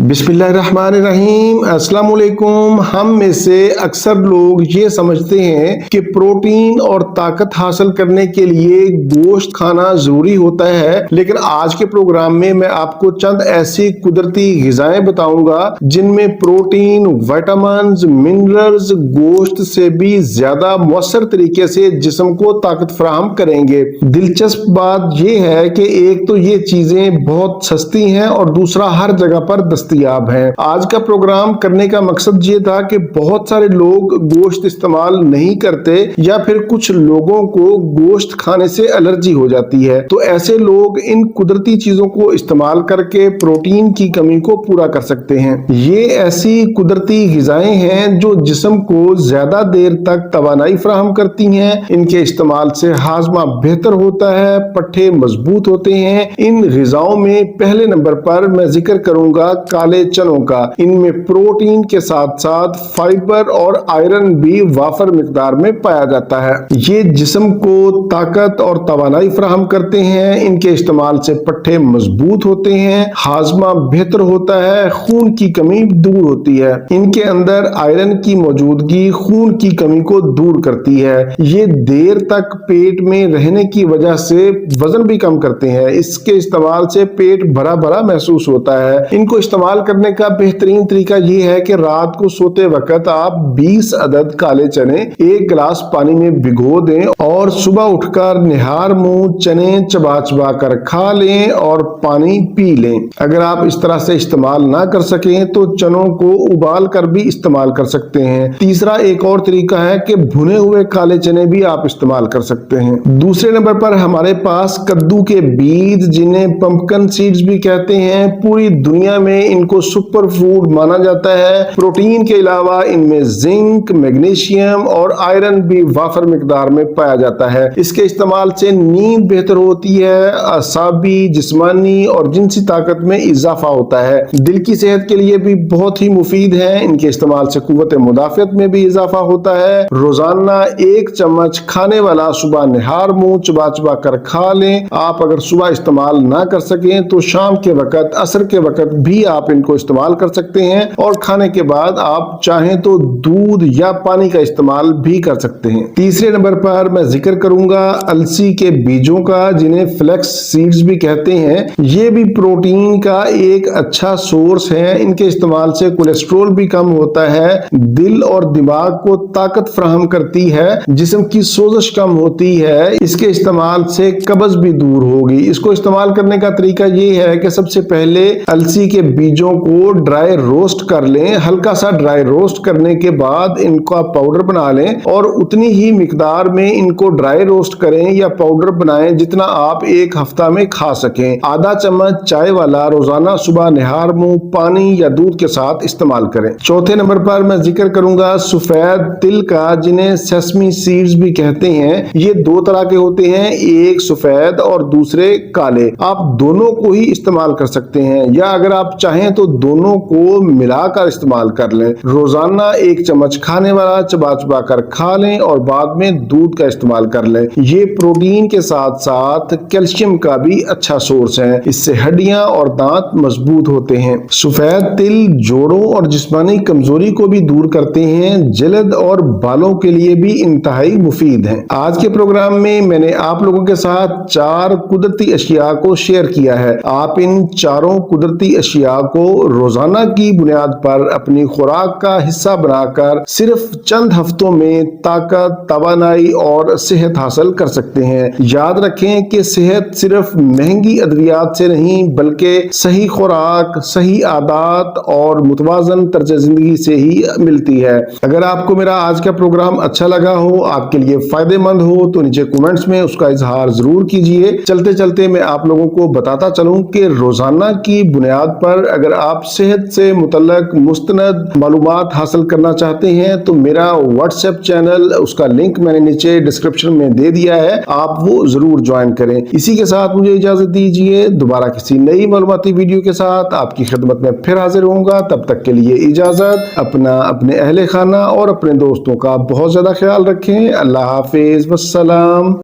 बिस्मिल्लाहिर्रहमानिर्रहीम। अस्सलाम वालेकुम। हम में से अक्सर लोग ये समझते हैं कि प्रोटीन और ताकत हासिल करने के लिए गोश्त खाना जरूरी होता है, लेकिन आज के प्रोग्राम में मैं आपको चंद ऐसी कुदरती ग़िज़ाएं बताऊंगा जिनमें प्रोटीन, विटामिन्स, मिनरल्स गोश्त से भी ज्यादा मौसर तरीके से जिस्म को ताकत फराहम करेंगे। दिलचस्प बात यह है कि एक तो ये चीजें बहुत सस्ती हैं और दूसरा हर जगह पर दस्तयाब है। आज का प्रोग्राम करने का मकसद ये था कि बहुत सारे लोग गोश्त इस्तेमाल नहीं करते या फिर कुछ लोगों को गोश्त खाने से एलर्जी हो जाती है, तो ऐसे लोग इन कुदरती चीजों को इस्तेमाल करके प्रोटीन की कमी को पूरा कर सकते हैं। ये ऐसी कुदरती ग़िज़ाएं हैं जो जिस्म को ज्यादा देर तक तवानाई फराहम करती हैं। इनके इस्तेमाल से हाजमा बेहतर होता है, पट्ठे मजबूत होते हैं। इन ग़िज़ाओं में पहले नंबर पर मैं जिक्र करूंगा काले चनों का। इनमें प्रोटीन के साथ साथ फाइबर और आयरन भी वाफर मिकदार में पाया जाता है। ये जिस्म को ताकत और तवानाई फराहम करते हैं। इनके इस्तेमाल से पट्ठे मजबूत होते हैं, हाजमा बेहतर होता है, खून की कमी दूर होती है। इनके अंदर आयरन की मौजूदगी खून की कमी को दूर करती है। ये देर तक पेट में रहने की वजह से वजन भी कम करते हैं। इसके इस्तेमाल से पेट भरा भरा महसूस होता है। इनको इस्तेमाल करने का बेहतरीन तरीका ये है कि रात को सोते वक्त आप 20 अदद काले चने एक गिलास पानी में भिगो दें और सुबह उठकर निहार मुंह चने चबा चबा कर खा लें और पानी पी लें। अगर आप इस तरह से इस्तेमाल ना कर सकें तो चनों को उबाल कर भी इस्तेमाल कर सकते हैं। तीसरा एक और तरीका है कि भुने हुए काले चने भी आप इस्तेमाल कर सकते हैं। दूसरे नंबर पर हमारे पास कद्दू के बीज, जिन्हें पंपकिन सीड्स भी कहते हैं, पूरी दुनिया में इनको सुपर फूड माना जाता है। प्रोटीन के अलावा इनमें जिंक, मैग्नीशियम और आयरन भी वाफर मिकदार में पाया जाता है। इसके इस्तेमाल से नींद बेहतर होती है, असाबी, जिस्मानी और जिनसी ताकत में इजाफा होता है। दिल की सेहत के लिए भी बहुत ही मुफीद है। इनके इस्तेमाल से कुव्वत मुदाफियत में भी इजाफा होता है। रोजाना 1 चम्मच खाने वाला सुबह निहार मुंह चबा चबा कर खा लें। आप अगर सुबह इस्तेमाल ना कर सकें तो शाम के वक्त, असर के वक्त भी आप इनको इस्तेमाल कर सकते हैं और खाने के बाद आप चाहें तो दूध या पानी का इस्तेमाल भी कर सकते हैं। तीसरे नंबर पर मैं जिक्र करूंगा अलसी के बीजों का, जिन्हें फ्लेक्स सीड्स भी कहते हैं। ये भी प्रोटीन का एक अच्छा सोर्स है। इनके इस्तेमाल से कोलेस्ट्रॉल भी कम होता है, दिल और दिमाग को ताकत फराहम करती है, जिस्म की सोजिश कम होती है। इसके इस्तेमाल से कब्ज भी दूर होगी। इसको इस्तेमाल करने का तरीका ये है कि सबसे पहले अलसी के बीजों को ड्राई रोस्ट कर लें। हल्का सा ड्राई रोस्ट करने के बाद इनका पाउडर बना लें और उतनी ही मिकदार में इनको ड्राई रोस्ट करें या पाउडर बनाएं जितना आप एक हफ्ता में खा सकें। आधा चम्मच चाय वाला रोजाना सुबह निहार मुंह पानी या दूध के साथ इस्तेमाल करें। चौथे नंबर पर मैं जिक्र करूंगा सफेद तिल का, जिन्हें सेसमी सीड्स भी कहते हैं। ये 2 तरह के होते हैं, एक सफेद और दूसरे काले। आप दोनों को ही इस्तेमाल कर सकते हैं या अगर आप चाहें तो दोनों को मिलाकर इस्तेमाल कर लें। रोजाना 1 चम्मच खाने वाला चबा चबा कर खा लें और बाद में दूध का इस्तेमाल कर लें। ये प्रोटीन के साथ साथ कैल्शियम का भी अच्छा सोर्स है। इससे हड्डियां और दांत मजबूत होते हैं। सफेद तिल जोड़ों और जिस्मानी कमजोरी को भी दूर करते हैं। जल्द और बालों के लिए भी इंतहाई मुफीद है। आज के प्रोग्राम में मैंने आप लोगों के साथ 4 कुदरती अशिया को शेयर किया है। आप इन चारों कुदरती अशिया को रोजाना की बुनियाद पर अपनी खुराक का हिस्सा बनाकर सिर्फ चंद हफ्तों में ताकत, तवानाई और सेहत हासिल कर सकते हैं। याद रखें कि सेहत सिर्फ महंगी अद्वियात से नहीं बल्कि सही खुराक, सही आदत और मुतवाजन तर्ज जिंदगी से ही मिलती है। अगर आपको मेरा आज का प्रोग्राम अच्छा लगा हो, आपके लिए फायदेमंद हो, तो नीचे कमेंट्स में उसका इजहार जरूर कीजिए। चलते चलते मैं आप लोगों को बताता चलूं कि रोजाना की बुनियाद पर अगर आप सेहत से मुतल्लक मुस्तनद मालूमात हासिल करना चाहते हैं तो मेरा व्हाट्सएप चैनल, उसका लिंक मैंने नीचे डिस्क्रिप्शन में दे दिया है, आप वो जरूर ज्वाइन करें। इसी के साथ मुझे इजाजत दीजिए। दोबारा किसी नई मालूमाती वीडियो के साथ आपकी खिदमत में फिर हाजिर होऊंगा। तब तक के लिए इजाजत। अपना, अपने अहले खाना और अपने दोस्तों का बहुत ज्यादा ख्याल रखें। अल्लाह हाफिज, वस्सलाम।